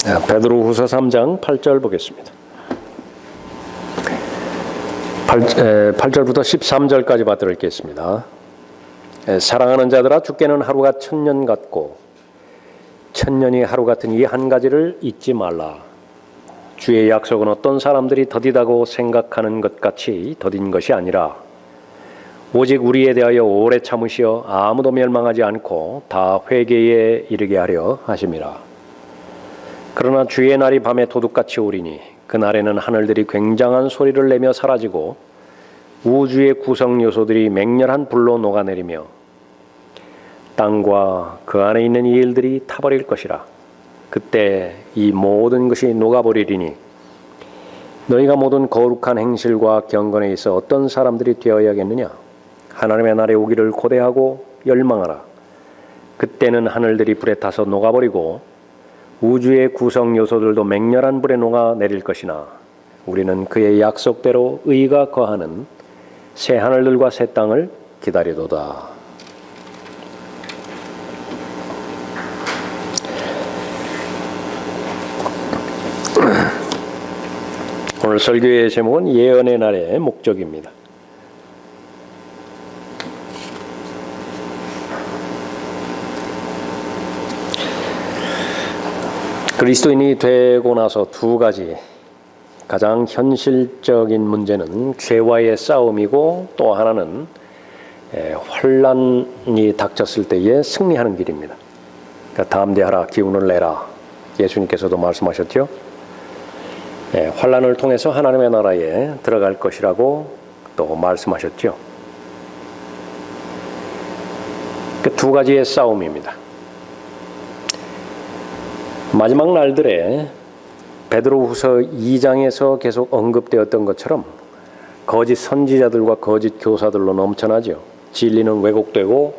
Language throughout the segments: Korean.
베드로후서 3장 8절 보겠습니다. 8절부터 13절까지 받들어 읽겠습니다. 사랑하는 자들아, 주께는 하루가 1000년 같고 1000년이 하루 같은 이 한 가지를 잊지 말라. 주의 약속은 어떤 사람들이 더디다고 생각하는 것 같이 더딘 것이 아니라 오직 우리에 대하여 오래 참으시어 아무도 멸망하지 않고 다 회개에 이르게 하려 하심이라. 그러나 주의 날이 밤에 도둑같이 오리니 그날에는 하늘들이 굉장한 소리를 내며 사라지고 우주의 구성 요소들이 맹렬한 불로 녹아내리며 땅과 그 안에 있는 이 일들이 타버릴 것이라. 그때 이 모든 것이 녹아버리리니 너희가 모든 거룩한 행실과 경건에 있어 어떤 사람들이 되어야겠느냐. 하나님의 날에 오기를 고대하고 열망하라. 그때는 하늘들이 불에 타서 녹아버리고 우주의 구성 요소들도 맹렬한 불에 녹아내릴 것이나 우리는 그의 약속대로 의가 거하는 새 하늘들과 새 땅을 기다리도다. 오늘 설교의 제목은 예언의 날의 목적입니다. 그리스도인이 되고 나서 두 가지 가장 현실적인 문제는 죄와의 싸움이고 또 하나는 환난이 닥쳤을 때에 승리하는 길입니다. 그러니까 담대하라, 기운을 내라. 예수님께서도 말씀하셨죠. 환난을 통해서 하나님의 나라에 들어갈 것이라고 또 말씀하셨죠. 그 두 가지의 싸움입니다. 마지막 날들에 베드로후서 2장에서 계속 언급되었던 것처럼 거짓 선지자들과 거짓 교사들로 넘쳐나죠. 진리는 왜곡되고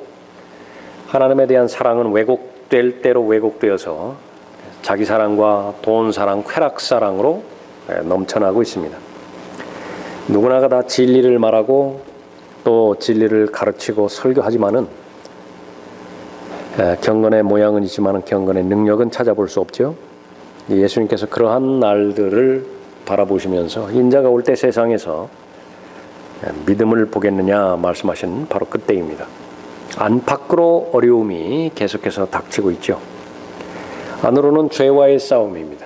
하나님에 대한 사랑은 왜곡될 대로 왜곡되어서 자기 사랑과 돈 사랑, 쾌락 사랑으로 넘쳐나고 있습니다. 누구나가 다 진리를 말하고 또 진리를 가르치고 설교하지만은 경건의 모양은 있지만 경건의 능력은 찾아볼 수 없죠. 예수님께서 그러한 날들을 바라보시면서 인자가 올 때 세상에서 믿음을 보겠느냐 말씀하신 바로 그때입니다. 안팎으로 어려움이 계속해서 닥치고 있죠. 안으로는 죄와의 싸움입니다.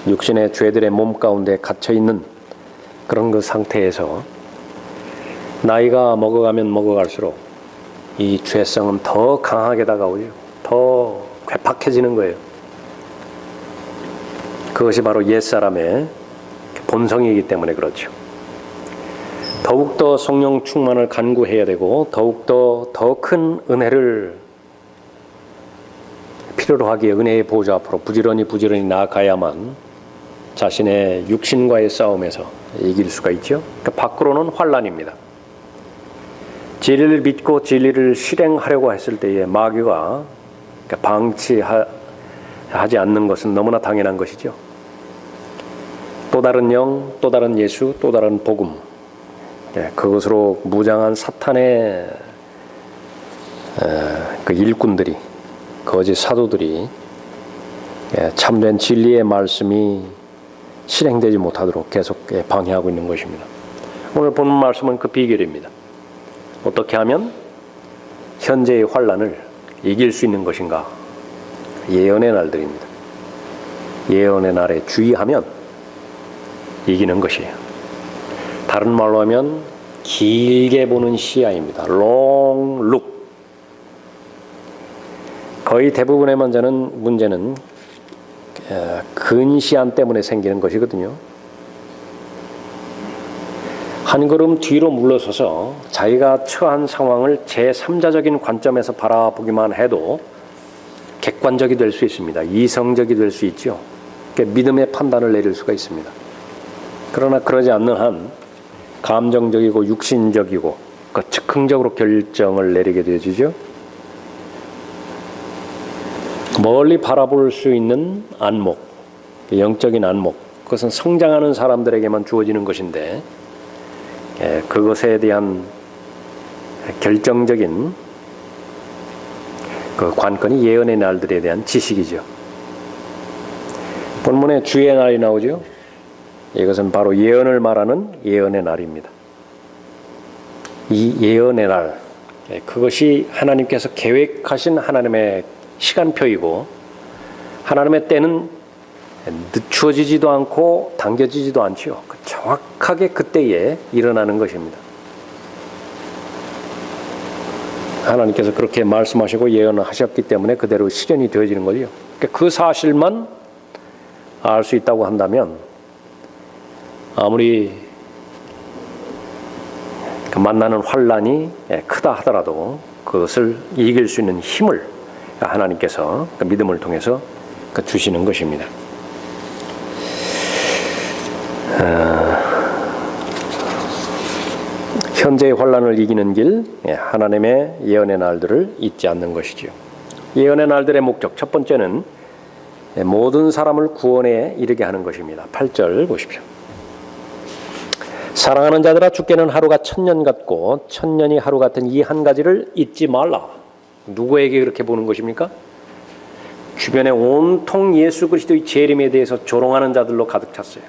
육신의 죄들의 몸 가운데 갇혀있는 그런 그 상태에서 나이가 먹어가면 먹어갈수록 이 죄성은 더 강하게 다가오죠. 더 괴팍해지는 거예요. 그것이 바로 옛사람의 본성이기 때문에 그렇죠. 더욱더 성령 충만을 간구해야 되고 더욱더 더 큰 은혜를 필요로 하기에 은혜의 보좌 앞으로 부지런히 나아가야만 자신의 육신과의 싸움에서 이길 수가 있죠. 그러니까 밖으로는 환난입니다. 진리를 믿고 진리를 실행하려고 했을 때에 마귀가 방치하지 않는 것은 너무나 당연한 것이죠. 또 다른 영, 또 다른 예수, 또 다른 복음, 그것으로 무장한 사탄의 그 일꾼들이, 거짓 사도들이 참된 진리의 말씀이 실행되지 못하도록 계속 방해하고 있는 것입니다. 오늘 본 말씀은 그 비결입니다. 어떻게 하면 현재의 환난을 이길 수 있는 것인가? 예언의 날들입니다. 예언의 날에 주의하면 이기는 것이에요. 다른 말로 하면 길게 보는 시야입니다. long look. 거의 대부분의 문제는 근시안 때문에 생기는 것이거든요. 한 걸음 뒤로 물러서서 자기가 처한 상황을 제3자적인 관점에서 바라보기만 해도 객관적이 될 수 있습니다. 이성적이 될 수 있죠. 그러니까 믿음의 판단을 내릴 수가 있습니다. 그러나 그러지 않는 한 감정적이고 육신적이고 즉흥적으로 결정을 내리게 되어지죠. 멀리 바라볼 수 있는 안목, 영적인 안목, 그것은 성장하는 사람들에게만 주어지는 것인데 그것에 대한 결정적인 그 관건이 예언의 날들에 대한 지식이죠. 본문에 주의 날이 나오죠. 이것은 바로 예언을 말하는 예언의 날입니다. 이 예언의 날, 그것이 하나님께서 계획하신 하나님의 시간표이고 하나님의 때는 늦추어지지도 않고 당겨지지도 않지요. 정확하게 그때에 일어나는 것입니다. 하나님께서 그렇게 말씀하시고 예언을 하셨기 때문에 그대로 실현이 되어지는 거죠. 그 사실만 알 수 있다고 한다면 아무리 만나는 환란이 크다 하더라도 그것을 이길 수 있는 힘을 하나님께서 믿음을 통해서 주시는 것입니다. 현재의 환란을 이기는 길, 하나님의 예언의 날들을 잊지 않는 것이지요. 예언의 날들의 목적, 첫 번째는 모든 사람을 구원에 이르게 하는 것입니다. 8절 보십시오. 사랑하는 자들아, 주께는 하루가 1000년 같고 1000년이 하루 같은 이 한 가지를 잊지 말라. 누구에게 그렇게 보는 것입니까? 주변에 온통 예수 그리스도의 재림에 대해서 조롱하는 자들로 가득 찼어요.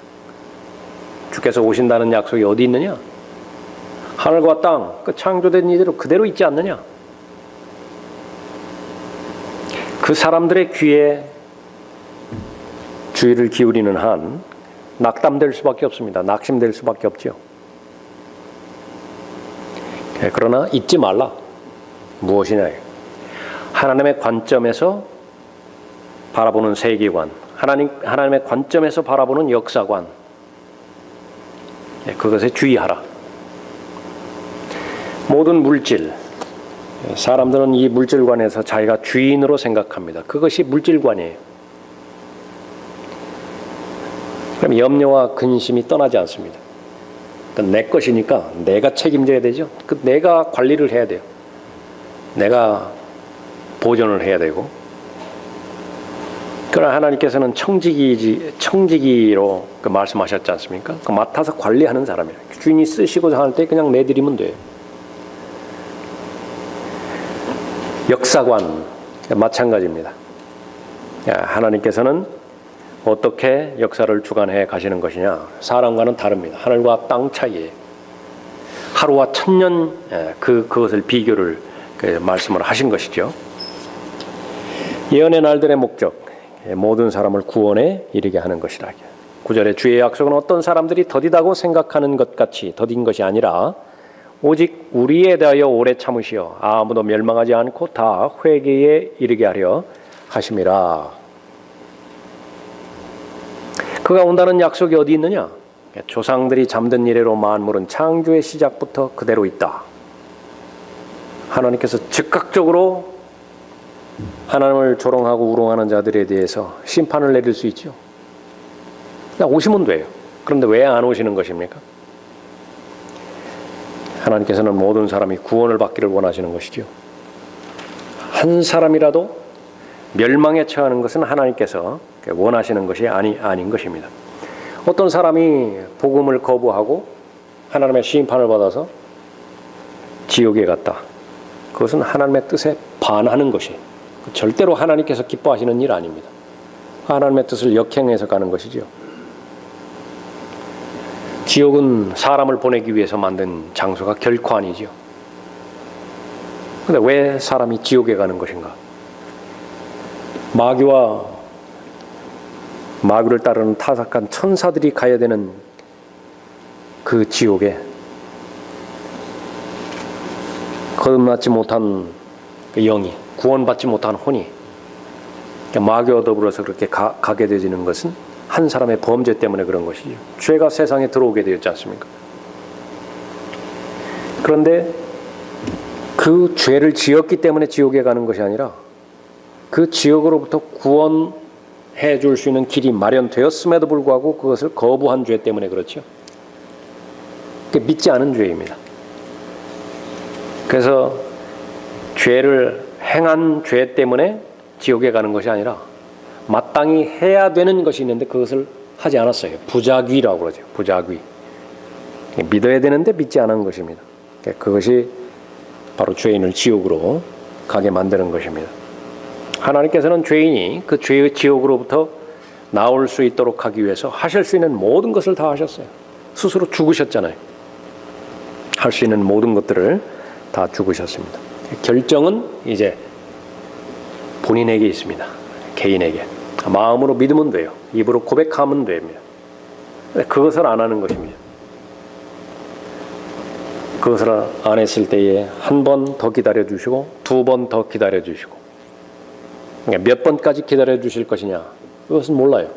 주께서 오신다는 약속이 어디 있느냐? 하늘과 땅, 그 창조된 이대로 그대로 있지 않느냐? 그 사람들의 귀에 주의를 기울이는 한 낙담될 수밖에 없습니다. 낙심될 수밖에 없죠. 그러나 잊지 말라. 무엇이냐? 하나님의 관점에서 바라보는 세계관, 하나님의 관점에서 바라보는 역사관, 그것에 주의하라. 모든 물질, 사람들은 이 물질관에서 자기가 주인으로 생각합니다. 그것이 물질관이에요. 그럼 염려와 근심이 떠나지 않습니다. 내 것이니까 내가 책임져야 되죠. 내가 관리를 해야 돼요. 내가 보존을 해야 되고. 그러나 하나님께서는 청지기로 말씀하셨지 않습니까? 맡아서 관리하는 사람이에요. 주인이 쓰시고자 할 때 그냥 내드리면 돼요. 역사관 마찬가지입니다. 하나님께서는 어떻게 역사를 주관해 가시는 것이냐? 사람과는 다릅니다. 하늘과 땅 차이에 하루와 1000년 그것을 비교를 말씀을 하신 것이죠. 예언의 날들의 목적, 모든 사람을 구원에 이르게 하는 것이라. 9절에 주의 약속은 어떤 사람들이 더디다고 생각하는 것 같이 더딘 것이 아니라 오직 우리에 대하여 오래 참으시어 아무도 멸망하지 않고 다 회개에 이르게 하려 하심이라. 그가 온다는 약속이 어디 있느냐? 조상들이 잠든 이래로 만물은 창조의 시작부터 그대로 있다. 하나님께서 즉각적으로 하나님을 조롱하고 우롱하는 자들에 대해서 심판을 내릴 수 있죠. 그냥 오시면 돼요. 그런데 왜 안 오시는 것입니까? 하나님께서는 모든 사람이 구원을 받기를 원하시는 것이죠. 한 사람이라도 멸망에 처하는 것은 하나님께서 원하시는 것이 아닌 것입니다. 어떤 사람이 복음을 거부하고 하나님의 심판을 받아서 지옥에 갔다. 그것은 하나님의 뜻에 반하는 것이 절대로 하나님께서 기뻐하시는 일 아닙니다. 하나님의 뜻을 역행해서 가는 것이죠. 지옥은 사람을 보내기 위해서 만든 장소가 결코 아니죠. 그런데 왜 사람이 지옥에 가는 것인가? 마귀를 따르는 타락한 천사들이 가야 되는 그 지옥에 거듭나지 못한 영이, 구원받지 못한 혼이 마귀와 더불어서 그렇게 가게 되지는 것은 한 사람의 범죄 때문에 그런 것이죠. 죄가 세상에 들어오게 되었지 않습니까? 그런데 그 죄를 지었기 때문에 지옥에 가는 것이 아니라 그 지옥으로부터 구원해 줄 수 있는 길이 마련되었음에도 불구하고 그것을 거부한 죄 때문에 그렇죠. 그게 믿지 않은 죄입니다. 그래서 죄를 행한 죄 때문에 지옥에 가는 것이 아니라 마땅히 해야 되는 것이 있는데 그것을 하지 않았어요. 부작위라고 그러죠. 부작위. 믿어야 되는데 믿지 않은 것입니다. 그것이 바로 죄인을 지옥으로 가게 만드는 것입니다. 하나님께서는 죄인이 그 죄의 지옥으로부터 나올 수 있도록 하기 위해서 하실 수 있는 모든 것을 다 하셨어요. 스스로 죽으셨잖아요. 할 수 있는 모든 것들을 다 죽으셨습니다. 결정은 이제 본인에게 있습니다. 개인에게. 마음으로 믿으면 돼요. 입으로 고백하면 됩니다. 그것을 안 하는 것입니다. 그것을 안 했을 때에 한 번 더 기다려주시고 2번 더 기다려주시고 몇 번까지 기다려주실 것이냐 그것은 몰라요.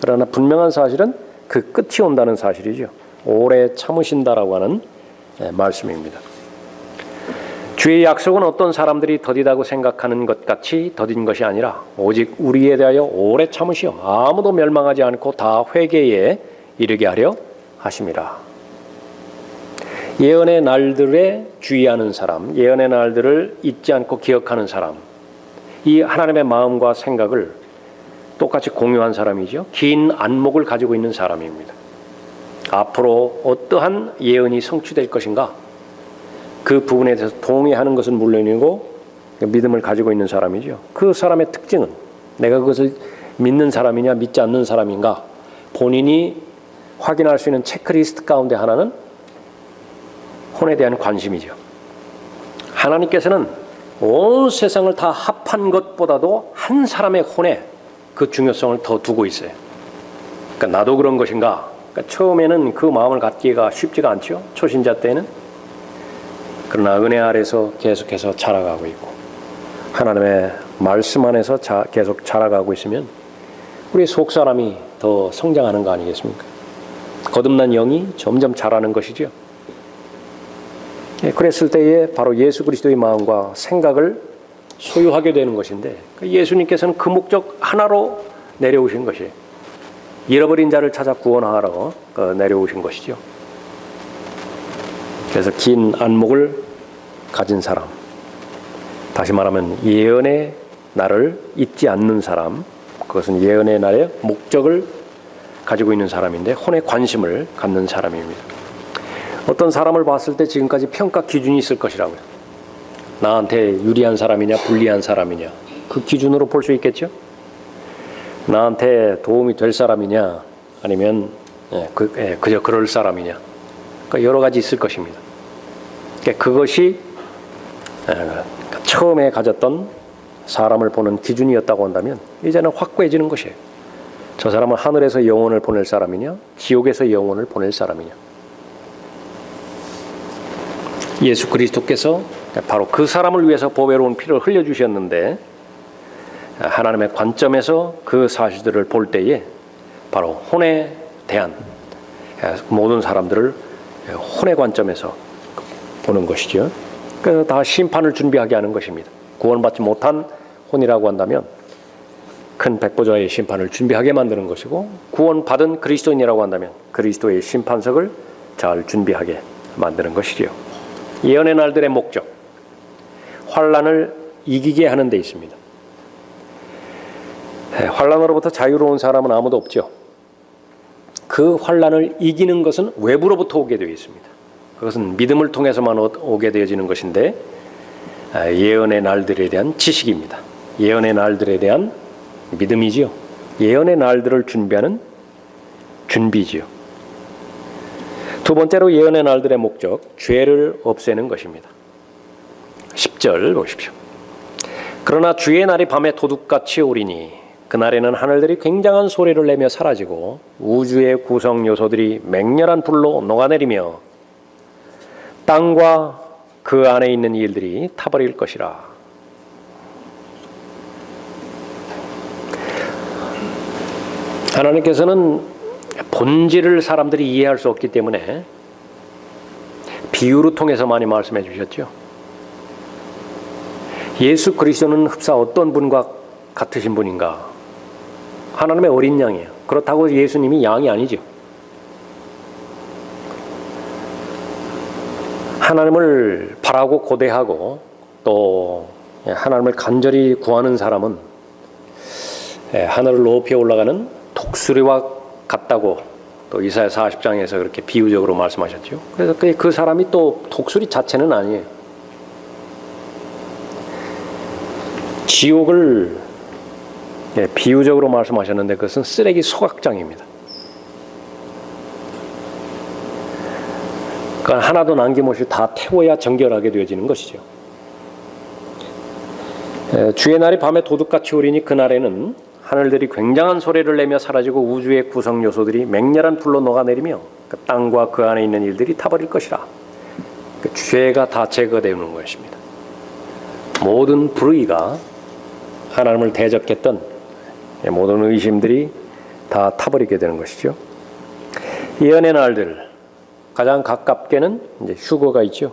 그러나 분명한 사실은 그 끝이 온다는 사실이죠. 오래 참으신다라고 하는 말씀입니다. 주의 약속은 어떤 사람들이 더디다고 생각하는 것 같이 더딘 것이 아니라 오직 우리에 대하여 오래 참으시어 아무도 멸망하지 않고 다 회개에 이르게 하려 하심이라. 예언의 날들에 주의하는 사람, 예언의 날들을 잊지 않고 기억하는 사람, 이 하나님의 마음과 생각을 똑같이 공유한 사람이죠. 긴 안목을 가지고 있는 사람입니다. 앞으로 어떠한 예언이 성취될 것인가? 그 부분에 대해서 동의하는 것은 물론이고 믿음을 가지고 있는 사람이죠. 그 사람의 특징은 내가 그것을 믿는 사람이냐 믿지 않는 사람인가? 본인이 확인할 수 있는 체크리스트 가운데 하나는 혼에 대한 관심이죠. 하나님께서는 온 세상을 다 합한 것보다도 한 사람의 혼에 그 중요성을 더 두고 있어요. 그러니까 나도 그런 것인가? 그러니까 처음에는 그 마음을 갖기가 쉽지가 않죠. 초신자 때는. 그러나 은혜 아래서 계속해서 자라가고 있고 하나님의 말씀 안에서 계속 자라가고 있으면 우리 속사람이 더 성장하는 거 아니겠습니까? 거듭난 영이 점점 자라는 것이죠. 그랬을 때에 바로 예수 그리스도의 마음과 생각을 소유하게 되는 것인데 예수님께서는 그 목적 하나로 내려오신 것이에요. 잃어버린 자를 찾아 구원하러 내려오신 것이죠. 그래서 긴 안목을 가진 사람, 다시 말하면 예언의 날을 잊지 않는 사람, 그것은 예언의 날의 목적을 가지고 있는 사람인데 혼의 관심을 갖는 사람입니다. 어떤 사람을 봤을 때 지금까지 평가 기준이 있을 것이라고요. 나한테 유리한 사람이냐 불리한 사람이냐 그 기준으로 볼 수 있겠죠. 나한테 도움이 될 사람이냐 아니면 그저 그럴 사람이냐 그러니까 여러 가지 있을 것입니다. 그러니까 그것이 처음에 가졌던 사람을 보는 기준이었다고 한다면 이제는 확고해지는 것이에요. 저 사람은 하늘에서 영혼을 보낼 사람이냐 지옥에서 영혼을 보낼 사람이냐. 예수 그리스도께서 바로 그 사람을 위해서 보배로운 피를 흘려주셨는데 하나님의 관점에서 그 사실들을 볼 때에 바로 혼에 대한 모든 사람들을 혼의 관점에서 보는 것이죠. 그래서 다 심판을 준비하게 하는 것입니다. 구원받지 못한 혼이라고 한다면 큰 백보자의 심판을 준비하게 만드는 것이고 구원받은 그리스도인이라고 한다면 그리스도의 심판석을 잘 준비하게 만드는 것이죠. 예언의 날들의 목적, 환난을 이기게 하는 데 있습니다. 환난으로부터 자유로운 사람은 아무도 없죠. 그 환난을 이기는 것은 외부로부터 오게 되어 있습니다. 그것은 믿음을 통해서만 오게 되어지는 것인데 예언의 날들에 대한 지식입니다. 예언의 날들에 대한 믿음이지요. 예언의 날들을 준비하는 준비지요. 두 번째로 예언의 날들의 목적, 죄를 없애는 것입니다. 10절 보십시오. 그러나 주의 날이 밤에 도둑같이 오리니 그날에는 하늘들이 굉장한 소리를 내며 사라지고 우주의 구성 요소들이 맹렬한 불로 녹아내리며 땅과 그 안에 있는 일들이 타버릴 것이라. 하나님께서는 본질을 사람들이 이해할 수 없기 때문에 비유를 통해서 많이 말씀해 주셨죠. 예수 그리스도는 흡사 어떤 분과 같으신 분인가? 하나님의 어린 양이에요. 그렇다고 예수님이 양이 아니죠. 하나님을 바라고 고대하고 또 하나님을 간절히 구하는 사람은 하늘을 높이 올라가는 독수리와 같다고 또 이사야 40장에서 그렇게 비유적으로 말씀하셨죠. 그래서 그 사람이 또 독수리 자체는 아니에요. 지옥을 비유적으로 말씀하셨는데 그것은 쓰레기 소각장입니다. 그러니까 하나도 남김없이 다 태워야 정결하게 되어지는 것이죠. 주의 날이 밤에 도둑같이 오리니 그날에는 하늘들이 굉장한 소리를 내며 사라지고 우주의 구성 요소들이 맹렬한 불로 녹아내리며 그 땅과 그 안에 있는 일들이 타버릴 것이라. 그 죄가 다 제거되는 것입니다. 모든 불의가 하나님을 대적했던 모든 의심들이 다 타버리게 되는 것이죠. 예언의 날들 가장 가깝게는 이제 휴거가 있죠.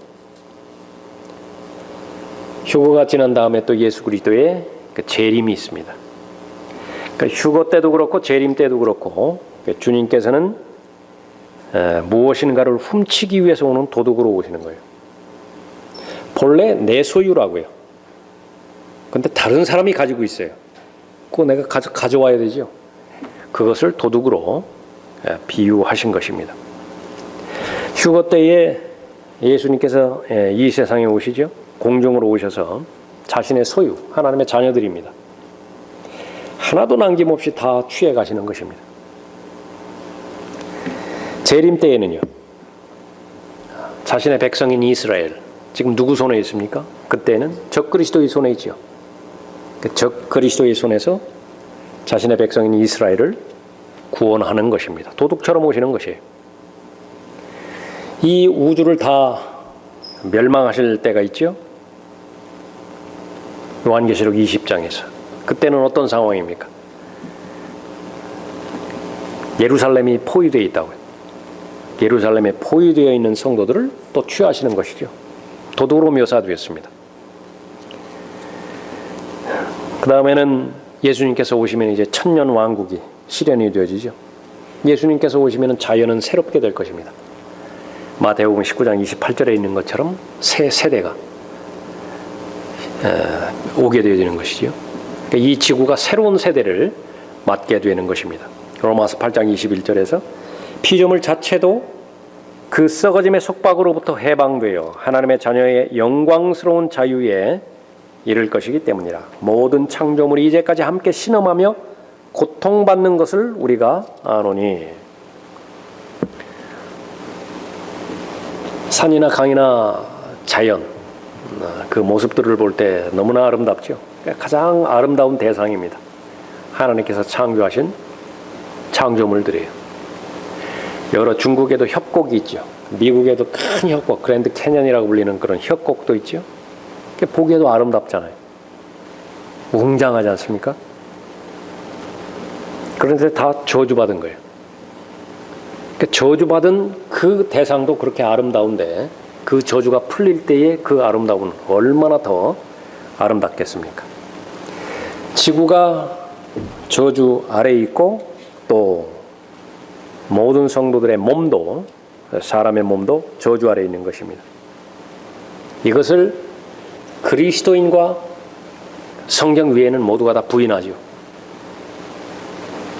휴거가 지난 다음에 또 예수 그리스도의 그 재림이 있습니다. 그러니까 휴거 때도 그렇고 재림 때도 그렇고 주님께서는 무엇인가를 훔치기 위해서 오는 도둑으로 오시는 거예요. 본래 내 소유라고요. 근데 다른 사람이 가지고 있어요. 그거 내가 가져와야 되죠. 그것을 도둑으로 비유하신 것입니다. 휴거 때에 예수님께서 이 세상에 오시죠. 공중으로 오셔서 자신의 소유, 하나님의 자녀들입니다. 하나도 남김없이 다 취해 가시는 것입니다. 재림 때에는요. 자신의 백성인 이스라엘, 지금 누구 손에 있습니까? 그때는 적그리스도의 손에 있죠. 그 적그리스도의 손에서 자신의 백성인 이스라엘을 구원하는 것입니다. 도둑처럼 오시는 것이에요. 이 우주를 다 멸망하실 때가 있죠. 요한계시록 20장에서. 그때는 어떤 상황입니까? 예루살렘이 포위되어 있다고요. 예루살렘에 포위되어 있는 성도들을 또 취하시는 것이죠. 도둑으로 묘사되었습니다. 그 다음에는 예수님께서 오시면 이제 천년 왕국이 실현이 되어지죠. 예수님께서 오시면 자연은 새롭게 될 것입니다. 마태복음 19장 28절에 있는 것처럼 새 세대가 오게 되어지는 것이죠. 그러니까 이 지구가 새로운 세대를 맞게 되는 것입니다. 로마서 8장 21절에서 피조물 자체도 그 썩어짐의 속박으로부터 해방되어 하나님의 자녀의 영광스러운 자유에 이를 것이기 때문이라. 모든 창조물이 이제까지 함께 신음하며 고통받는 것을 우리가 아노니. 산이나 강이나 자연 그 모습들을 볼 때 너무나 아름답죠. 가장 아름다운 대상입니다. 하나님께서 창조하신 창조물들이에요. 여러 중국에도 협곡이 있죠. 미국에도 큰 협곡, 그랜드 캐년이라고 불리는 그런 협곡도 있죠. 보기에도 아름답잖아요. 웅장하지 않습니까? 그런데 다 저주받은 거예요. 저주받은 그 대상도 그렇게 아름다운데 그 저주가 풀릴 때의 그 아름다움은 얼마나 더 아름답겠습니까? 지구가 저주 아래에 있고 또 모든 성도들의 몸도, 사람의 몸도 저주 아래에 있는 것입니다. 이것을 그리스도인과 성경 위에는 모두가 다 부인하죠.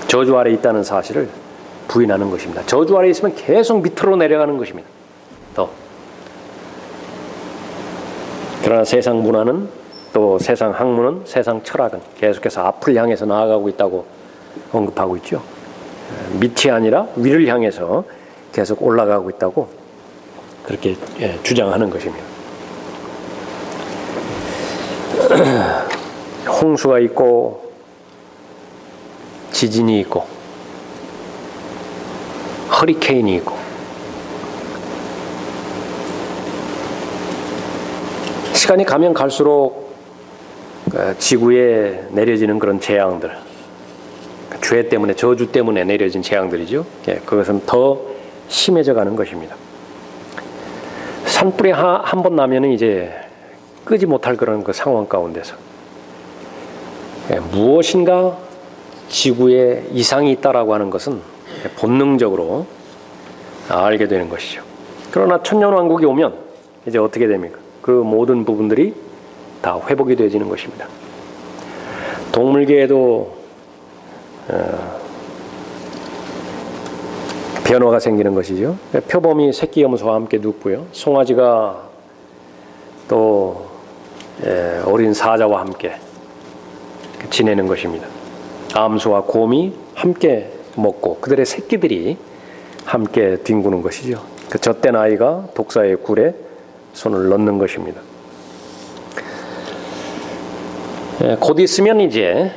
저주 아래에 있다는 사실을 부인하는 것입니다. 저주 아래에 있으면 계속 밑으로 내려가는 것입니다. 더. 그러나 세상 문화는 또 세상 학문은 세상 철학은 계속해서 앞을 향해서 나아가고 있다고 언급하고 있죠. 밑이 아니라 위를 향해서 계속 올라가고 있다고 그렇게 주장하는 것입니다. 홍수가 있고 지진이 있고 허리케인이 있고 시간이 가면 갈수록 지구에 내려지는 그런 재앙들, 죄 때문에, 저주 때문에 내려진 재앙들이죠. 그것은 더 심해져 가는 것입니다. 산불이 한 번 나면은 이제 끄지 못할 그런 그 상황 가운데서 무엇인가 지구에 이상이 있다라고 하는 것은 본능적으로 알게 되는 것이죠. 그러나 천년왕국이 오면 이제 어떻게 됩니까? 그 모든 부분들이 다 회복이 되어지는 것입니다. 동물계에도 변화가 생기는 것이죠. 표범이 새끼 염소와 함께 눕고요. 송아지가 또 어린 사자와 함께 지내는 것입니다. 암소와 곰이 함께 먹고 그들의 새끼들이 함께 뒹구는 것이죠. 그 젖된 아이가 독사의 굴에 손을 넣는 것입니다. 곧 있으면 이제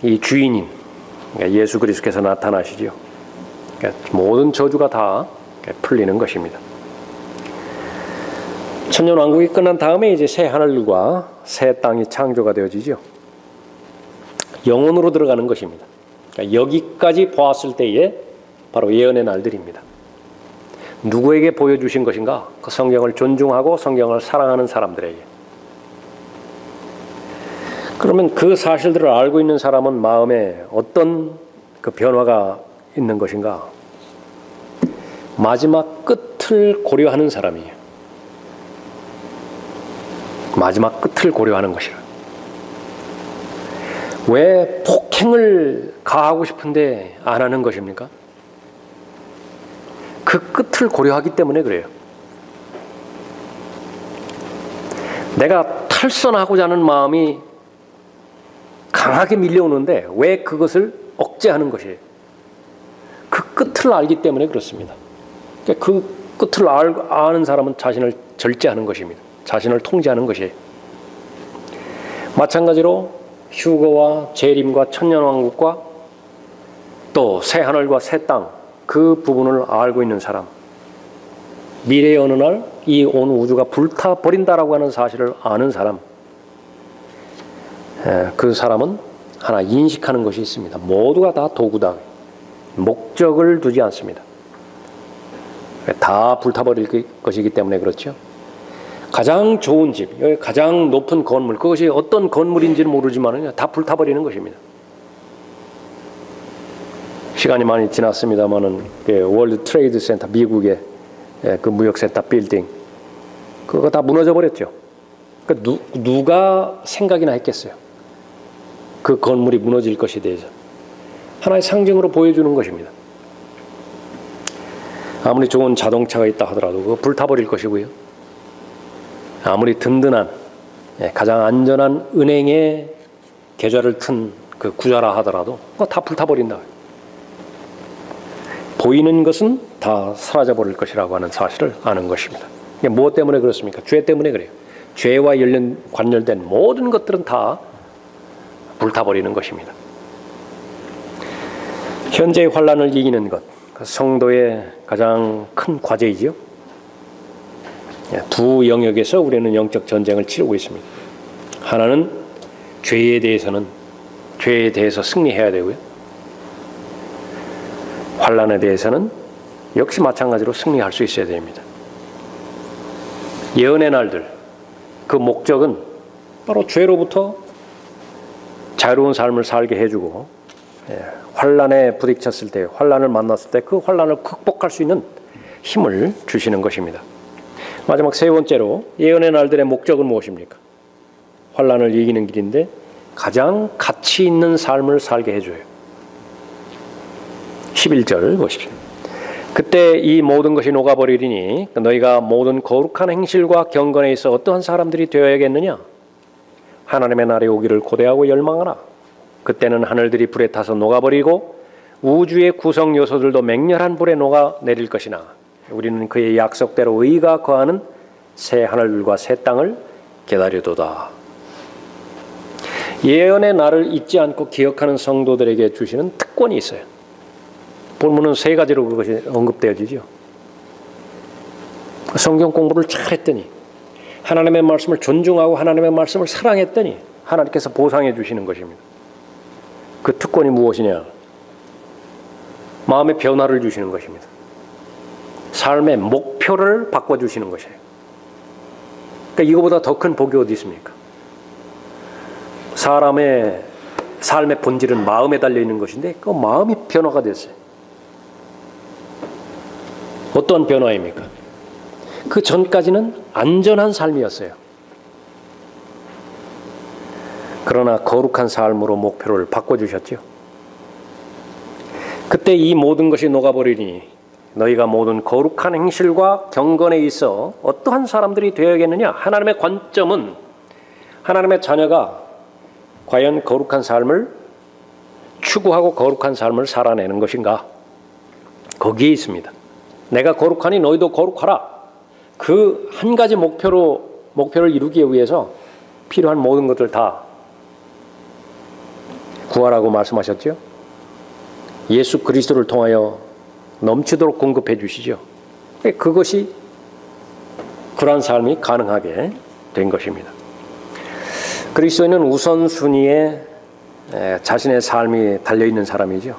이 주인인 그러니까 예수 그리스도께서 나타나시죠. 그러니까 모든 저주가 다 풀리는 것입니다. 천년왕국이 끝난 다음에 이제 새 하늘과 새 땅이 창조가 되어지죠. 영원으로 들어가는 것입니다. 그러니까 여기까지 보았을 때에 바로 예언의 날들입니다. 누구에게 보여주신 것인가? 그 성경을 존중하고 성경을 사랑하는 사람들에게. 그러면 그 사실들을 알고 있는 사람은 마음에 어떤 그 변화가 있는 것인가? 마지막 끝을 고려하는 사람이에요. 마지막 끝을 고려하는 것이라. 왜 폭행을 가하고 싶은데 안 하는 것입니까? 그 끝을 고려하기 때문에 그래요. 내가 탈선하고자 하는 마음이 강하게 밀려오는데 왜 그것을 억제하는 것이에요? 그 끝을 알기 때문에 그렇습니다. 그 끝을 아는 사람은 자신을 절제하는 것입니다. 자신을 통제하는 것이에요. 마찬가지로 휴거와 재림과 천년왕국과 또 새하늘과 새 땅 그 부분을 알고 있는 사람, 미래의 어느 날 이 온 우주가 불타버린다라고 하는 사실을 아는 사람, 그 사람은 하나 인식하는 것이 있습니다. 모두가 다 도구다. 목적을 두지 않습니다. 다 불타버릴 것이기 때문에 그렇죠. 가장 좋은 집, 가장 높은 건물, 그것이 어떤 건물인지는 모르지만 다 불타버리는 것입니다. 시간이 많이 지났습니다만은 월드 트레이드 센터, 미국의 그 무역센터 빌딩, 그거 다 무너져 버렸죠. 그러니까 누가 생각이나 했겠어요? 그 건물이 무너질 것에 대해서. 하나의 상징으로 보여주는 것입니다. 아무리 좋은 자동차가 있다 하더라도 그거 불타버릴 것이고요. 아무리 든든한 가장 안전한 은행에 계좌를 튼 그 구자라 하더라도 그거 다 불타버린다. 보이는 것은 다 사라져버릴 것이라고 하는 사실을 아는 것입니다. 이게 무엇 때문에 그렇습니까? 죄 때문에 그래요. 죄와 관련된 모든 것들은 다 불타버리는 것입니다. 현재의 환란을 이기는 것, 성도의 가장 큰 과제이지요. 두 영역에서 우리는 영적 전쟁을 치르고 있습니다. 하나는 죄에 대해서 승리해야 되고요. 환란에 대해서는 역시 마찬가지로 승리할 수 있어야 됩니다. 예언의 날들, 그 목적은 바로 죄로부터 자유로운 삶을 살게 해주고 환란에 부딪혔을 때, 환란을 만났을 때 그 환란을 극복할 수 있는 힘을 주시는 것입니다. 마지막 세 번째로 예언의 날들의 목적은 무엇입니까? 환란을 이기는 길인데 가장 가치 있는 삶을 살게 해줘요. 11절 보십시오. 그때 이 모든 것이 녹아버리리니 너희가 모든 거룩한 행실과 경건에 있어 어떠한 사람들이 되어야겠느냐? 하나님의 날이 오기를 고대하고 열망하라. 그때는 하늘들이 불에 타서 녹아버리고 우주의 구성 요소들도 맹렬한 불에 녹아내릴 것이나 우리는 그의 약속대로 의가 거하는 새 하늘과 새 땅을 기다려도다. 예언의 날을 잊지 않고 기억하는 성도들에게 주시는 특권이 있어요. 본문은 세 가지로 그것이 언급되어지죠. 성경 공부를 잘했더니, 하나님의 말씀을 존중하고 하나님의 말씀을 사랑했더니 하나님께서 보상해 주시는 것입니다. 그 특권이 무엇이냐? 마음의 변화를 주시는 것입니다. 삶의 목표를 바꿔주시는 것이에요. 그러니까 이거보다 더 큰 복이 어디 있습니까? 사람의 삶의 본질은 마음에 달려있는 것인데 그 마음이 변화가 됐어요. 어떤 변화입니까? 그 전까지는 안전한 삶이었어요. 그러나 거룩한 삶으로 목표를 바꿔주셨죠. 그때 이 모든 것이 녹아버리니 너희가 모든 거룩한 행실과 경건에 있어 어떠한 사람들이 되어야겠느냐? 하나님의 관점은 하나님의 자녀가 과연 거룩한 삶을 추구하고 거룩한 삶을 살아내는 것인가? 거기에 있습니다. 내가 거룩하니 너희도 거룩하라. 그 한 가지 목표를 이루기 위해서 필요한 모든 것들 다 구하라고 말씀하셨죠. 예수 그리스도를 통하여 넘치도록 공급해 주시죠. 그것이 그러한 삶이 가능하게 된 것입니다. 그리스도인은 우선순위에 자신의 삶이 달려있는 사람이죠.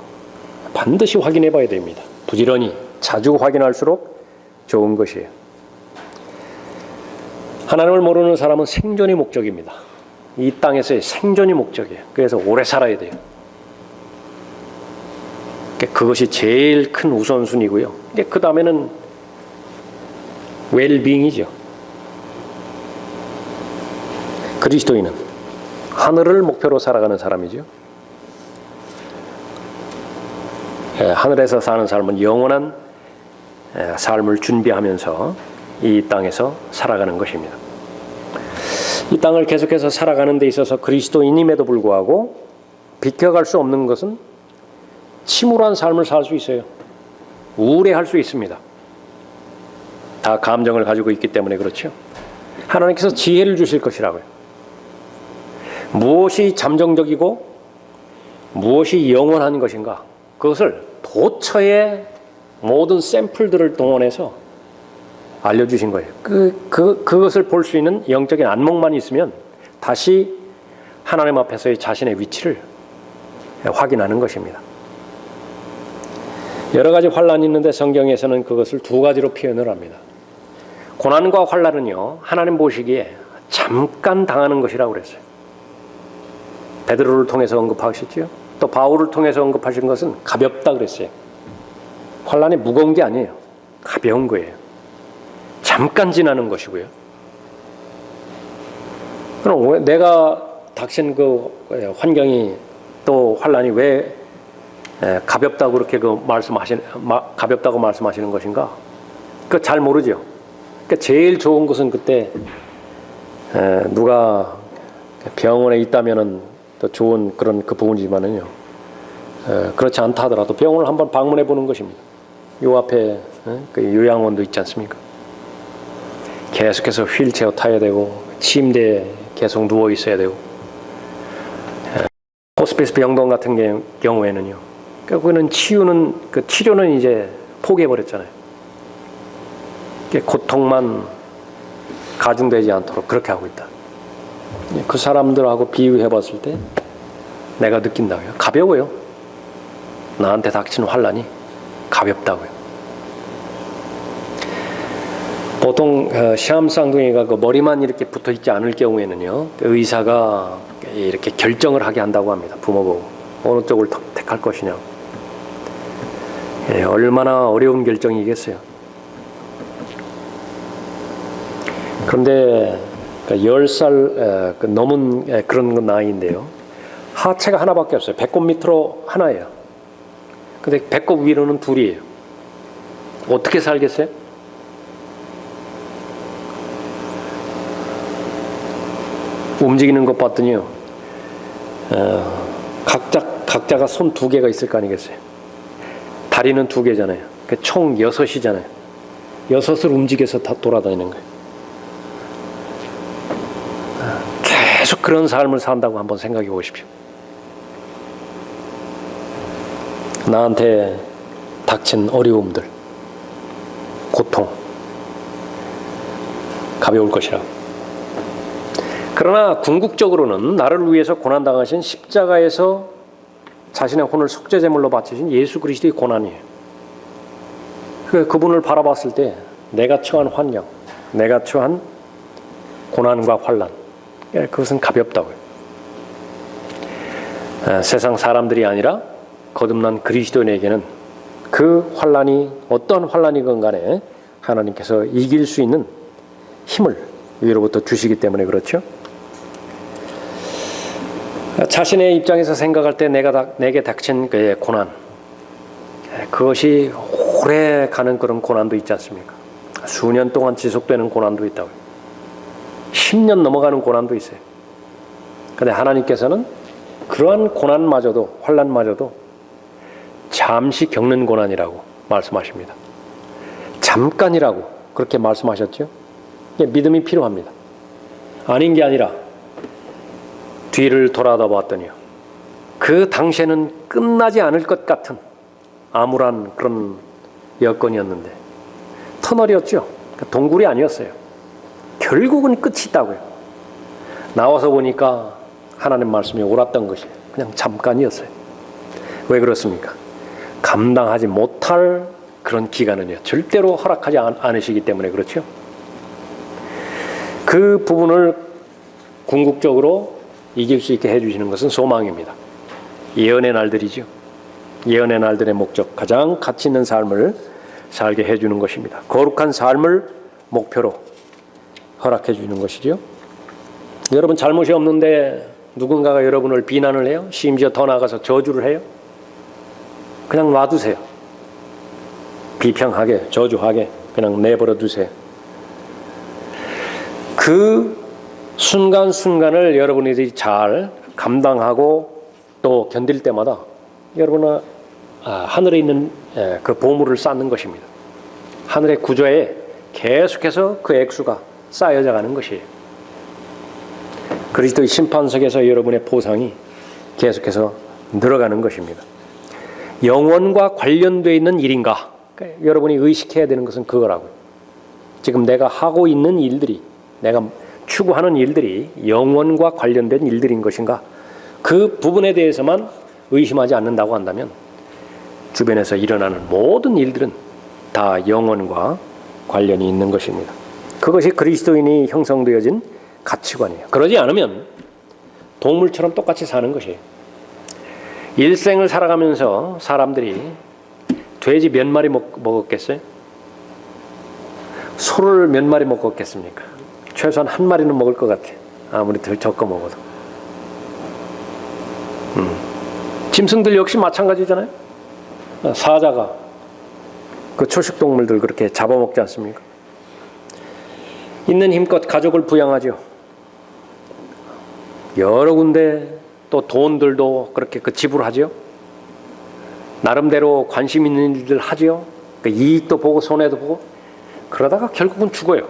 반드시 확인해 봐야 됩니다. 부지런히 자주 확인할수록 좋은 것이에요. 하나님을 모르는 사람은 생존이 목적입니다. 이 땅에서의 생존이 목적이에요. 그래서 오래 살아야 돼요. 그것이 제일 큰 우선순위고요. 그 다음에는 웰빙이죠. 그리스도인은 하늘을 목표로 살아가는 사람이죠. 하늘에서 사는 삶은 영원한 삶을 준비하면서 이 땅에서 살아가는 것입니다. 이 땅을 계속해서 살아가는 데 있어서 그리스도인임에도 불구하고 비켜갈 수 없는 것은 침울한 삶을 살 수 있어요. 우울해할 수 있습니다. 다 감정을 가지고 있기 때문에 그렇죠. 하나님께서 지혜를 주실 것이라고요. 무엇이 잠정적이고 무엇이 영원한 것인가? 그것을 도처의 모든 샘플들을 동원해서 알려주신 거예요. 그것을 볼 수 있는 영적인 안목만 있으면 다시 하나님 앞에서의 자신의 위치를 확인하는 것입니다. 여러 가지 환란이 있는데 성경에서는 그것을 두 가지로 표현을 합니다. 고난과 환란은요, 하나님 보시기에 잠깐 당하는 것이라고 그랬어요. 베드로를 통해서 언급하셨죠. 또 바울을 통해서 언급하신 것은 가볍다 그랬어요. 환란이 무거운 게 아니에요. 가벼운 거예요. 잠깐 지나는 것이고요. 그럼 왜 내가 닥친 그 환경이 또 환란이 왜 가볍다고 그렇게 가볍다고 말씀하시는 것인가? 그 잘 모르죠. 그러니까 제일 좋은 것은 그때 누가 병원에 있다면은 더 좋은 그런 그 부분이지만은요. 그렇지 않다 하더라도 병원을 한번 방문해 보는 것입니다. 요 앞에 그 요양원도 있지 않습니까? 계속해서 휠체어 타야 되고 침대에 계속 누워 있어야 되고 호스피스 병동 같은 경우에는요. 그거는 치료는 이제 포기해 버렸잖아요. 고통만 가중되지 않도록 그렇게 하고 있다. 그 사람들하고 비유해 봤을 때 내가 느낀다고요. 가벼워요. 나한테 닥치는 환란이 가볍다고요. 보통 시험 쌍둥이가 그 머리만 이렇게 붙어 있지 않을 경우에는요, 의사가 이렇게 결정을 하게 한다고 합니다. 부모고 어느 쪽을 택할 것이냐. 얼마나 어려운 결정이겠어요. 그런데 10살 넘은 그런 나이인데요. 하체가 하나밖에 없어요. 배꼽 밑으로 하나예요. 근데 배꼽 위로는 둘이에요. 어떻게 살겠어요? 움직이는 것 봤더니요. 각자가 손 2개가 있을 거 아니겠어요. 다리는 2개잖아요. 총 6이잖아요. 6을 움직여서 다 돌아다니는 거예요. 계속 그런 삶을 산다고 한번 생각해 보십시오. 나한테 닥친 어려움들, 고통, 가벼울 것이라고. 그러나 궁극적으로는 나를 위해서 고난당하신 십자가에서 자신의 혼을 속죄제물로 바치신 예수 그리스도의 고난이에요. 그분을 바라봤을 때 내가 처한 환경, 내가 처한 고난과 환난, 그것은 가볍다고요. 세상 사람들이 아니라 거듭난 그리스도인에게는 그 환난이 어떤 환난이건 간에 하나님께서 이길 수 있는 힘을 위로부터 주시기 때문에 그렇죠. 자신의 입장에서 생각할 때 내게 닥친 그 고난, 그것이 오래 가는 그런 고난도 있지 않습니까? 수년 동안 지속되는 고난도 있다고요. 10년 넘어가는 고난도 있어요. 그런데 하나님께서는 그러한 고난마저도, 환난마저도 잠시 겪는 고난이라고 말씀하십니다. 잠깐이라고 그렇게 말씀하셨죠. 믿음이 필요합니다. 아닌 게 아니라 뒤를 돌아다 봤더니요, 그 당시에는 끝나지 않을 것 같은 암울한 그런 여건이었는데 터널이었죠. 동굴이 아니었어요. 결국은 끝이 있다고요. 나와서 보니까 하나님 말씀이 옳았던 것이 그냥 잠깐이었어요. 왜 그렇습니까? 감당하지 못할 그런 기간은요, 절대로 허락하지 않으시기 때문에 그렇죠. 그 부분을 궁극적으로 이길 수 있게 해주시는 것은 소망입니다. 예언의 날들이죠. 예언의 날들의 목적, 가장 가치 있는 삶을 살게 해주는 것입니다. 거룩한 삶을 목표로 허락해 주는 것이죠. 여러분 잘못이 없는데 누군가가 여러분을 비난을 해요? 심지어 더 나아가서 저주를 해요? 그냥 놔두세요. 비평하게, 저주하게 그냥 내버려 두세요. 그 순간순간을 여러분들이 잘 감당하고 또 견딜 때마다 여러분은 하늘에 있는 그 보물을 쌓는 것입니다. 하늘의 구조에 계속해서 그 액수가 쌓여져 가는 것이에요. 그리스도의 심판석에서 여러분의 보상이 계속해서 늘어가는 것입니다. 영원과 관련되어 있는 일인가? 그러니까 여러분이 의식해야 되는 것은 그거라고요. 지금 내가 하고 있는 일들이, 내가 추구하는 일들이 영원과 관련된 일들인 것인가? 그 부분에 대해서만 의심하지 않는다고 한다면 주변에서 일어나는 모든 일들은 다 영원과 관련이 있는 것입니다. 그것이 그리스도인이 형성되어진 가치관이에요. 그러지 않으면 동물처럼 똑같이 사는 것이에요. 일생을 살아가면서 사람들이 돼지 몇 마리 먹었겠어요? 소를 몇 마리 먹었겠습니까? 최소한 한 마리는 먹을 것 같아. 아무리 덜 적어 먹어도. 짐승들 역시 마찬가지잖아요. 사자가 그 초식동물들 그렇게 잡아먹지 않습니까? 있는 힘껏 가족을 부양하죠. 여러 군데 또 돈들도 그렇게 그 지불하죠. 나름대로 관심 있는 일들 하죠. 그 이익도 보고 손해도 보고 그러다가 결국은 죽어요.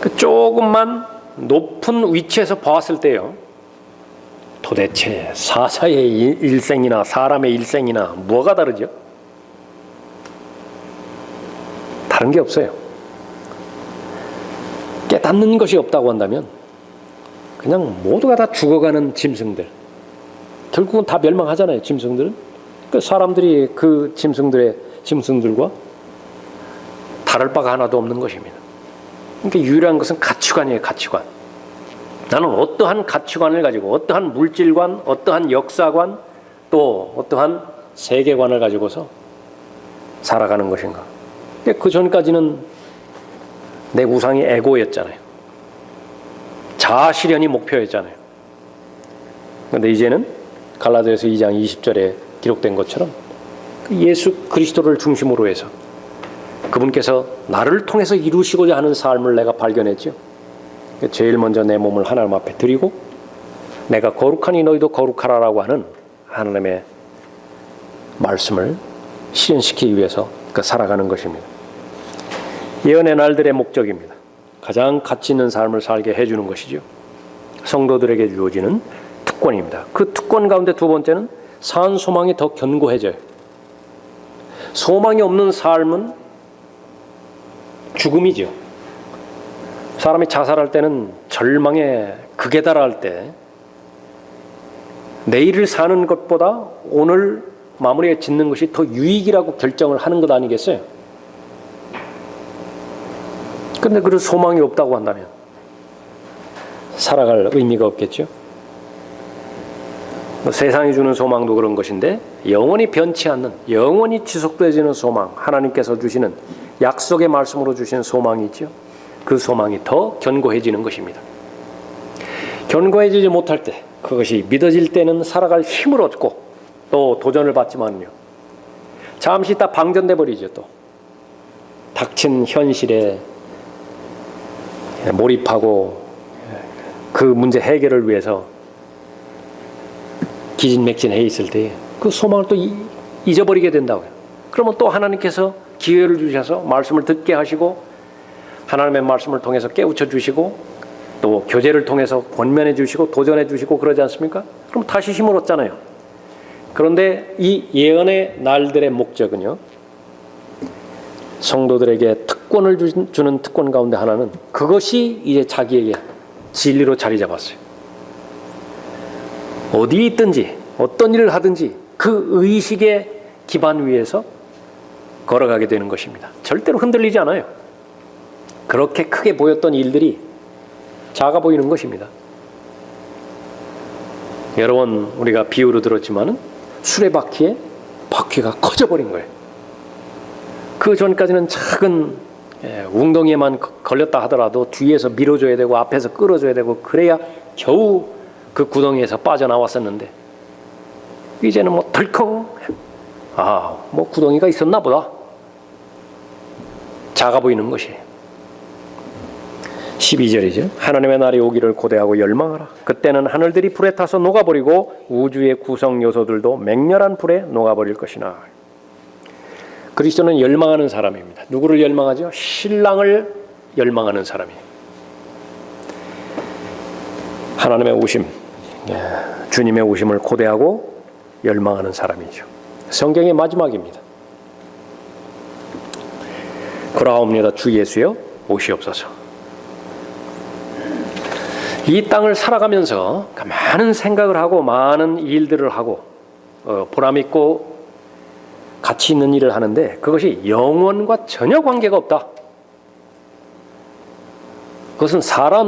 그 조금만 높은 위치에서 봤을 때요, 도대체 사자의 일생이나 사람의 일생이나 뭐가 다르죠? 다른 게 없어요. 깨닫는 것이 없다고 한다면 그냥 모두가 다 죽어가는 짐승들, 결국은 다 멸망하잖아요. 짐승들은. 그 사람들이 그 짐승들과 다를 바가 하나도 없는 것입니다. 그러니까 유일한 것은 가치관이에요. 가치관. 나는 어떠한 가치관을 가지고 어떠한 물질관, 어떠한 역사관, 또 어떠한 세계관을 가지고서 살아가는 것인가. 그 전까지는 내 우상이 에고였잖아요. 자아실현이 목표였잖아요. 그런데 이제는 갈라디아서 2장 20절에 기록된 것처럼 예수 그리스도를 중심으로 해서 그분께서 나를 통해서 이루시고자 하는 삶을 내가 발견했죠. 제일 먼저 내 몸을 하나님 앞에 드리고 내가 거룩하니 너희도 거룩하라라고 하는 하나님의 말씀을 실현시키기 위해서 살아가는 것입니다. 예언의 날들의 목적입니다. 가장 가치 있는 삶을 살게 해주는 것이죠. 성도들에게 주어지는 특권입니다. 그 특권 가운데 두 번째는 산 소망이 더 견고해져요. 소망이 없는 삶은 죽음이죠. 사람이 자살할 때는 절망에 극에 달할 때 내일을 사는 것보다 오늘 마무리에 짓는 것이 더 유익이라고 결정을 하는 것 아니겠어요? 그런데 그런 소망이 없다고 한다면 살아갈 의미가 없겠죠. 세상이 주는 소망도 그런 것인데 영원히 변치 않는, 영원히 지속되어지는 소망, 하나님께서 주시는 약속의 말씀으로 주시는 소망이 있죠. 그 소망이 더 견고해지는 것입니다. 견고해지지 못할 때, 그것이 믿어질 때는 살아갈 힘을 얻고 또 도전을 받지만요, 잠시 있다 방전돼 버리죠. 또 닥친 현실에 몰입하고 그 문제 해결을 위해서 기진맥진해 있을 때 그 소망을 또 잊어버리게 된다고요. 그러면 또 하나님께서 기회를 주셔서 말씀을 듣게 하시고 하나님의 말씀을 통해서 깨우쳐 주시고 또 교제를 통해서 권면해 주시고 도전해 주시고 그러지 않습니까? 그럼 다시 힘을 얻잖아요. 그런데 이 예언의 날들의 목적은요, 성도들에게 특권을 주는 특권 가운데 하나는 그것이 이제 자기에게 진리로 자리 잡았어요. 어디 있든지 어떤 일을 하든지 그 의식의 기반 위에서 걸어가게 되는 것입니다. 절대로 흔들리지 않아요. 그렇게 크게 보였던 일들이 작아 보이는 것입니다. 여러 번 우리가 비유로 들었지만은 수레바퀴에 바퀴가 커져버린 거예요. 그 전까지는 작은 웅덩이에만 걸렸다 하더라도 뒤에서 밀어줘야 되고 앞에서 끌어줘야 되고 그래야 겨우 그 구덩이에서 빠져나왔었는데 이제는 뭐 덜컥 뭐 구덩이가 있었나 보다. 작아 보이는 것이에요. 12절이죠. 하나님의 날이 오기를 고대하고 열망하라. 그때는 하늘들이 불에 타서 녹아버리고 우주의 구성 요소들도 맹렬한 불에 녹아버릴 것이나. 그리스도는 열망하는 사람입니다. 누구를 열망하죠? 신랑을 열망하는 사람이에요. 하나님의 오심, 주님의 오심을 고대하고 열망하는 사람이죠. 성경의 마지막입니다. 그러하옵니다. 주 예수여 오시옵소서. 이 땅을 살아가면서 많은 생각을 하고 많은 일들을 하고 보람 있고 가치 있는 일을 하는데 그것이 영원과 전혀 관계가 없다. 그것은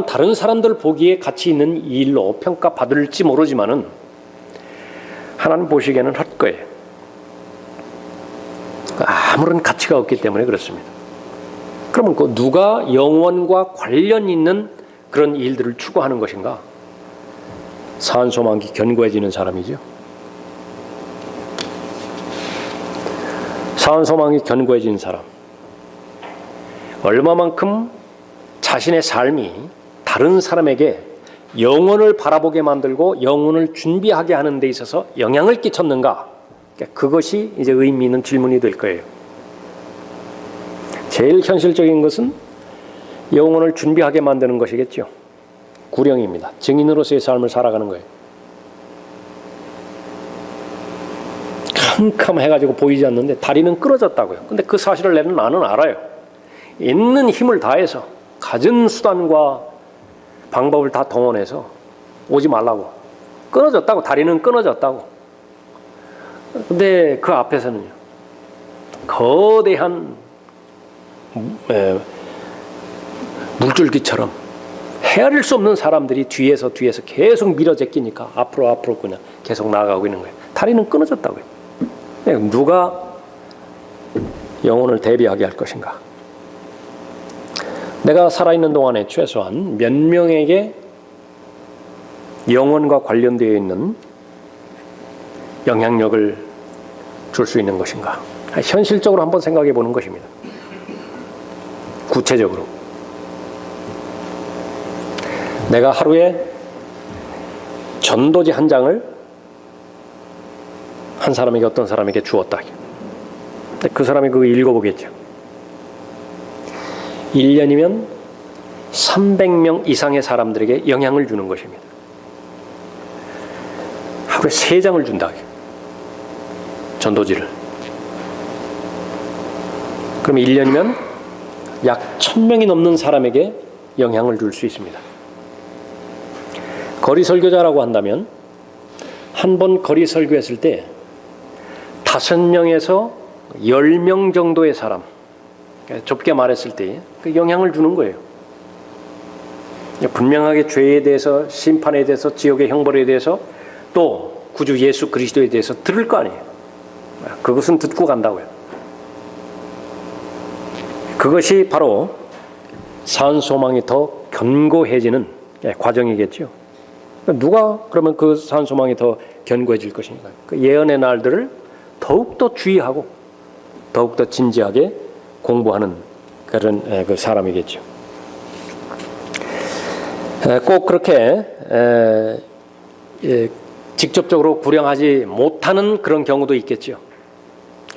다른 사람들 보기에 가치 있는 일로 평가받을지 모르지만은 하나님 보시기에는 헛거예요. 아무런 가치가 없기 때문에 그렇습니다. 그러면 그 누가 영원과 관련 있는 그런 일들을 추구하는 것인가? 산소망이 견고해지는 사람이죠. 산소망이 견고해진 사람. 얼마만큼 자신의 삶이 다른 사람에게 영혼을 바라보게 만들고 영혼을 준비하게 하는 데 있어서 영향을 끼쳤는가? 그것이 이제 의미 있는 질문이 될 거예요. 제일 현실적인 것은 영혼을 준비하게 만드는 것이겠죠. 구령입니다. 증인으로서의 삶을 살아가는 거예요. 캄캄해가지고 보이지 않는데 다리는 끊어졌다고요. 근데 그 사실을 나는 알아요. 있는 힘을 다해서 갖은 수단과 방법을 다 동원해서 오지 말라고. 끊어졌다고. 다리는 끊어졌다고. 근데 그 앞에서는요, 거대한 물줄기처럼 헤아릴 수 없는 사람들이 뒤에서 계속 밀어 제끼니까 앞으로 그냥 계속 나아가고 있는 거예요. 다리는 끊어졌다고요. 누가 영혼을 대비하게 할 것인가? 내가 살아있는 동안에 최소한 몇 명에게 영혼과 관련되어 있는 영향력을 줄 수 있는 것인가? 현실적으로 한번 생각해 보는 것입니다. 구체적으로. 내가 하루에 전도지 한 장을 한 사람에게 어떤 사람에게 주었다. 그 사람이 그거 읽어보겠죠. 1년이면 300명 이상의 사람들에게 영향을 주는 것입니다. 하루에 3장을 준다. 전도지를. 그럼 1년이면 약 1000명이 넘는 사람에게 영향을 줄 수 있습니다. 거리 설교자라고 한다면 한 번 거리 설교했을 때 5명에서 10명 정도의 사람, 좁게 말했을 때 그 영향을 주는 거예요. 분명하게 죄에 대해서, 심판에 대해서, 지옥의 형벌에 대해서, 또 구주 예수 그리스도에 대해서 들을 거 아니에요. 그것은 듣고 간다고요. 그것이 바로 산소망이 더 견고해지는 과정이겠죠. 누가 그러면 그 산소망이 더 견고해질 것인가? 그 예언의 날들을 더욱더 주의하고 더욱더 진지하게 공부하는 그런 그 사람이겠죠. 꼭 그렇게 직접적으로 구령하지 못하는 그런 경우도 있겠죠.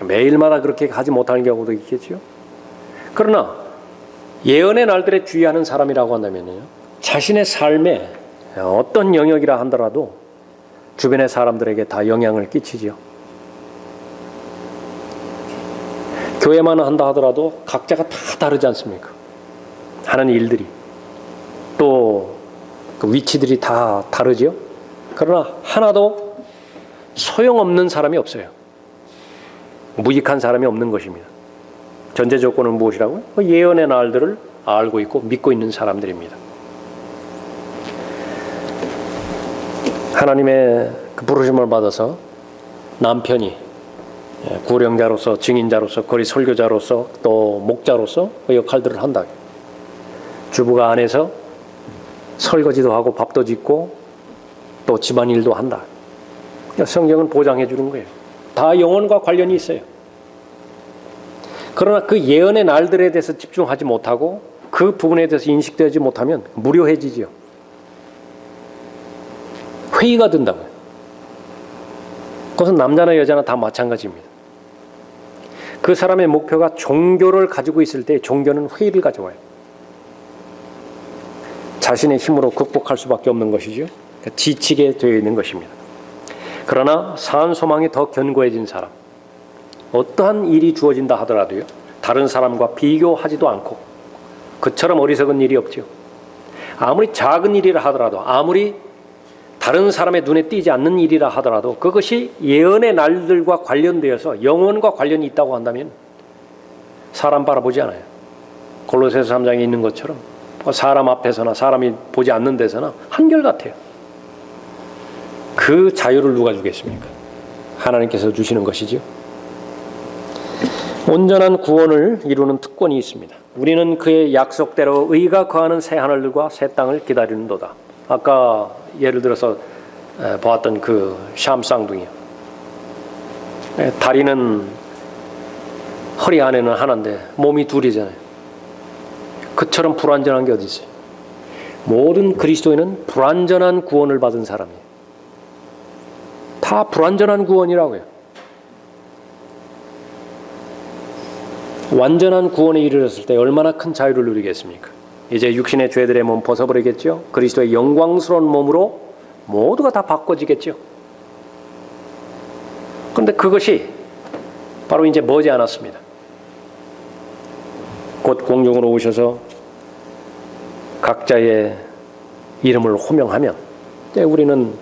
매일마다 그렇게 하지 못하는 경우도 있겠죠. 그러나 예언의 날들에 주의하는 사람이라고 한다면요, 자신의 삶에 어떤 영역이라 하더라도 주변의 사람들에게 다 영향을 끼치지요. 교회만 한다 하더라도 각자가 다 다르지 않습니까? 하는 일들이 또 그 위치들이 다 다르지요. 그러나 하나도 소용없는 사람이 없어요. 무익한 사람이 없는 것입니다. 전제 조건은 무엇이라고요? 예언의 날들을 알고 있고 믿고 있는 사람들입니다. 하나님의 그 부르심을 받아서 남편이 구령자로서, 증인자로서, 거리 설교자로서, 또 목자로서 그 역할들을 한다. 주부가 안에서 설거지도 하고 밥도 짓고 또 집안일도 한다. 성경은 보장해 주는 거예요. 다 영혼과 관련이 있어요. 그러나 그 예언의 날들에 대해서 집중하지 못하고 그 부분에 대해서 인식되지 못하면 무료해지죠. 회의가 된다고요. 그것은 남자나 여자나 다 마찬가지입니다. 그 사람의 목표가 종교를 가지고 있을 때 종교는 회의를 가져와요. 자신의 힘으로 극복할 수밖에 없는 것이죠. 지치게 되어 있는 것입니다. 그러나 산 소망이 더 견고해진 사람, 어떠한 일이 주어진다 하더라도요, 다른 사람과 비교하지도 않고 그처럼 어리석은 일이 없죠. 아무리 작은 일이라 하더라도, 아무리 다른 사람의 눈에 띄지 않는 일이라 하더라도 그것이 예언의 날들과 관련되어서 영혼과 관련이 있다고 한다면 사람 바라보지 않아요. 골로새서 3장에 있는 것처럼 사람 앞에서나 사람이 보지 않는 데서나 한결같아요. 그 자유를 누가 주겠습니까? 하나님께서 주시는 것이지요. 온전한 구원을 이루는 특권이 있습니다. 우리는 그의 약속대로 의가 거하는 새 하늘과 새 땅을 기다리는도다. 아까 예를 들어서 보았던 그 샴 쌍둥이요. 다리는 허리 안에는 하나인데 몸이 둘이잖아요. 그처럼 불완전한 게 어디 있어요? 모든 그리스도인은 불완전한 구원을 받은 사람이에요. 다 불완전한 구원이라고요. 완전한 구원에 이르렀을 때 얼마나 큰 자유를 누리겠습니까? 이제 육신의 죄들의 몸 벗어버리겠죠. 그리스도의 영광스러운 몸으로 모두가 다 바꿔지겠죠. 그런데 그것이 바로 이제 머지 않았습니다. 곧 공중으로 오셔서 각자의 이름을 호명하면 우리는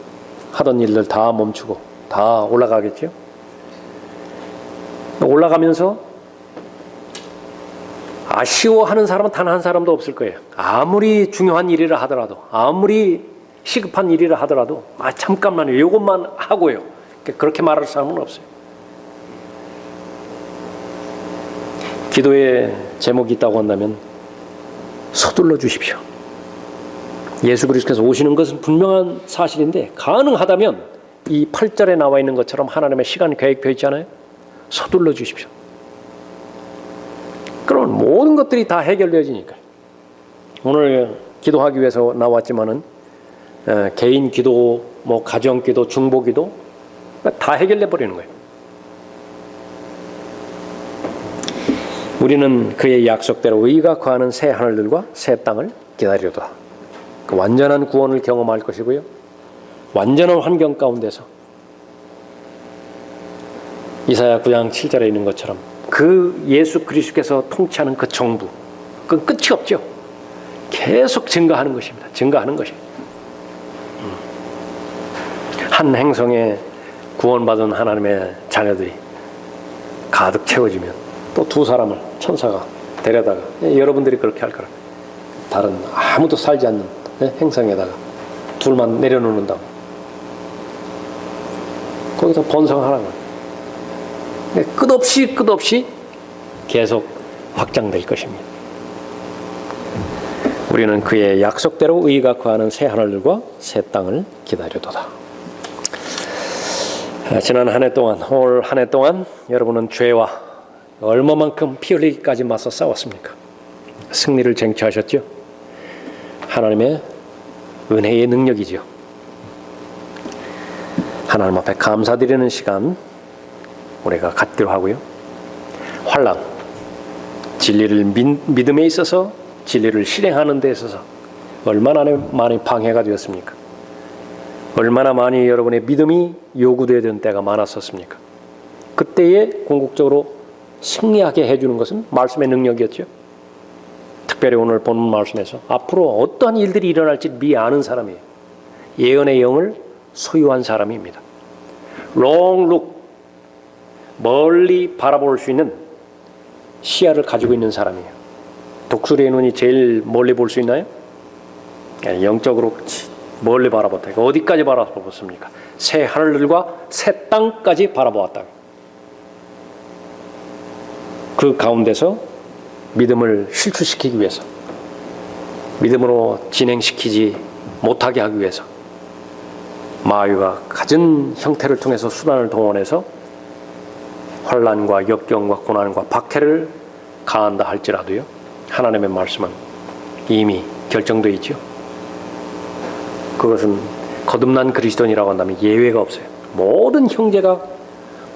하던 일들 다 멈추고 다 올라가겠죠. 올라가면서 아쉬워하는 사람은 단 한 사람도 없을 거예요. 아무리 중요한 일이라 하더라도, 아무리 시급한 일이라 하더라도 잠깐만요, 이것만 하고요, 그렇게 말할 사람은 없어요. 기도의 제목이 있다고 한다면 서둘러 주십시오. 예수 그리스도께서 오시는 것은 분명한 사실인데 가능하다면 이 8절에 나와 있는 것처럼 하나님의 시간 계획표 있잖아요. 서둘러 주십시오. 그러면 모든 것들이 다 해결되어지니까요. 오늘 기도하기 위해서 나왔지만은 개인 기도, 뭐 가정 기도, 중보 기도 다 해결돼 버리는 거예요. 우리는 그의 약속대로 의가 거하는 새 하늘들과 새 땅을 기다리려다. 그 완전한 구원을 경험할 것이고요. 완전한 환경 가운데서 이사야 9장 7절에 있는 것처럼 그 예수 그리스도께서 통치하는 그 정부, 그건 끝이 없죠. 계속 증가하는 것입니다. 증가하는 것입니다. 한 행성에 구원받은 하나님의 자녀들이 가득 채워지면 또 두 사람을 천사가 데려다가 여러분들이 그렇게 할 거라. 다른 아무도 살지 않는 행성에다가 둘만 내려놓는다고. 거기서 번성하라는 거예요. 끝없이 계속 확장될 것입니다. 우리는 그의 약속대로 의가 거하는 새 하늘들과 새 땅을 기다려도다. 지난 한 해 동안, 올 한 해 동안 여러분은 죄와 얼마만큼 피 흘리기까지 맞서 싸웠습니까? 승리를 쟁취하셨죠? 하나님의 은혜의 능력이죠. 하나님 앞에 감사드리는 시간 우리가 갖기로 하고요. 환난, 진리를 믿음에 있어서 진리를 실행하는 데 있어서 얼마나 많이 방해가 되었습니까? 얼마나 많이 여러분의 믿음이 요구되어야 되는 때가 많았었습니까? 그때에 궁극적으로 승리하게 해주는 것은 말씀의 능력이었죠. 특별히 오늘 본문 말씀에서 앞으로 어떠한 일들이 일어날지 미리 아는 사람이에요. 예언의 영을 소유한 사람입니다. long look, 멀리 바라볼 수 있는 시야를 가지고 있는 사람이에요. 독수리의 눈이 제일 멀리 볼 수 있나요? 영적으로 멀리 바라봤다. 어디까지 바라봤습니까? 새 하늘들과 새 땅까지 바라보았다. 그 가운데서 믿음을 실추시키기 위해서, 믿음으로 진행시키지 못하게 하기 위해서 마귀가 갖은 형태를 통해서 수단을 동원해서 환난과 역경과 고난과 박해를 가한다 할지라도요, 하나님의 말씀은 이미 결정되어 있죠. 그것은 거듭난 그리스도인이라고 한다면 예외가 없어요. 모든 형제가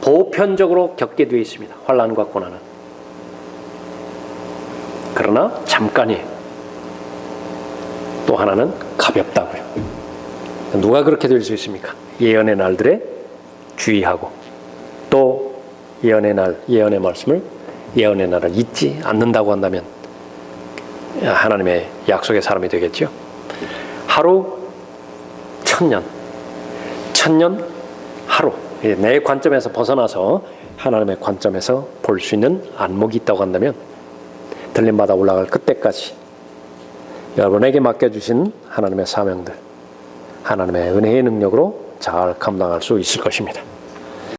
보편적으로 겪게 되어 있습니다. 환난과 고난은. 그러나 잠깐이에요. 또 하나는 가볍다고요. 누가 그렇게 될 수 있습니까? 예언의 날들에 주의하고 또 예언의 날, 예언의 말씀을, 예언의 날을 잊지 않는다고 한다면 하나님의 약속의 사람이 되겠죠. 하루 천년, 천년 하루. 내 관점에서 벗어나서 하나님의 관점에서 볼 수 있는 안목이 있다고 한다면 들림받아 올라갈 그때까지 여러분에게 맡겨주신 하나님의 사명들, 하나님의 은혜의 능력으로 잘 감당할 수 있을 것입니다.